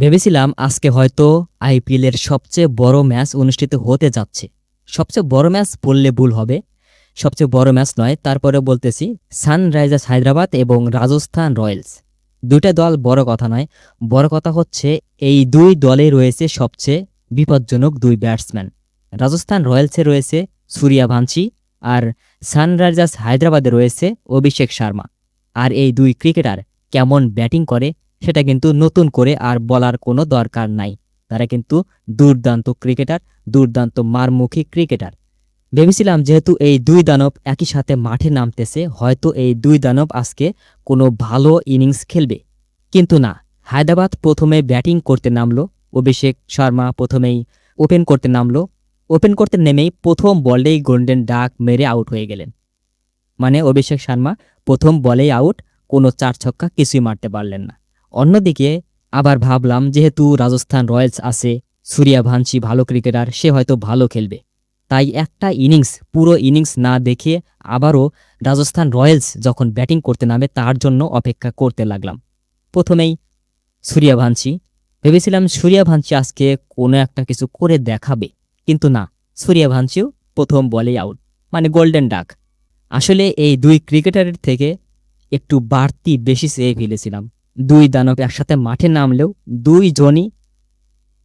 ভেবেছিলাম আজকে হয়তো আইপিএলের সবচেয়ে বড় ম্যাচ অনুষ্ঠিত হতে যাচ্ছে। সবচেয়ে বড় ম্যাচ বললে ভুল হবে, সবচেয়ে বড় ম্যাচ নয়, তারপরে বলতেছি সানরাইজার্স হায়দ্রাবাদ এবং রাজস্থান রয়্যালস। দুইটা দল বড় কথা নয়, বড় কথা হচ্ছে এই দুই দলে রয়েছে সবচেয়ে বিপজ্জনক দুই ব্যাটসম্যান। রাজস্থান রয়্যালসে রয়েছে সূর্যবংশী আর সানরাইজার্স হায়দ্রাবাদে রয়েছে অভিষেক শর্মা। আর এই দুই ক্রিকেটার কেমন ব্যাটিং করে সেটা কিন্তু নতুন করে আর বলার কোনো দরকার নাই। তারা কিন্তু দুর্দান্ত ক্রিকেটার, দুর্দান্ত মারমুখী ক্রিকেটার। ভেবেছিলাম যেহেতু এই দুই দানব একই সাথে মাঠে নামতেছে, হয়তো এই দুই দানব আজকে কোনো ভালো ইনিংস খেলবে। কিন্তু না, হায়দ্রাবাদ প্রথমে ব্যাটিং করতে নামলো। অভিষেক শর্মা প্রথমেই ওপেন করতে নামলো। ওপেন করতে নেমেই প্রথম বলেই গোল্ডেন ডাক মেরে আউট হয়ে গেলেন। মানে অভিষেক শর্মা প্রথম বলেই আউট, কোনো চার ছক্কা কিছুই মারতে পারলেন না। অন্যদিকে আবার ভাবলাম যেহেতু রাজস্থান রয়্যালস আছে, সূর্যবংশী ভালো ক্রিকেটার, সে হয়তো ভালো খেলবে। তাই একটা ইনিংস, পুরো ইনিংস না দেখে আবারও রাজস্থান রয়্যালস যখন ব্যাটিং করতে নামে তার জন্য অপেক্ষা করতে লাগলাম। প্রথমেই সূর্যবংশী, ভেবেছিলাম সূর্যবংশী আজকে কোনো একটা কিছু করে দেখাবে, কিন্তু না, সূর্যবংশীও প্রথম বলেই আউট, মানে গোল্ডেন ডাক। আসলে এই দুই ক্রিকেটারের থেকে একটু বাড়তি বেশি চেয়ে ফেলেছিলাম। দুই দানব একসাথে মাঠে নামলেও দুইজনই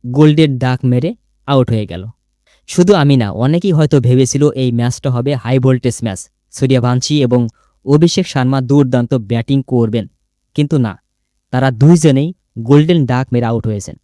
গোল্ডেন ডাক মেরে আউট হয়ে গেল। শুধু আমি না, অনেকেই হয়তো ভেবেছিল এই ম্যাচটা হবে হাই ভোল্টেজ ম্যাচ, সূর্যবংশী এবং অভিষেক শর্মা দুর্দান্ত ব্যাটিং করবেন, কিন্তু না, তারা দুইজনেই গোল্ডেন ডাক মেরে আউট হয়েছেন।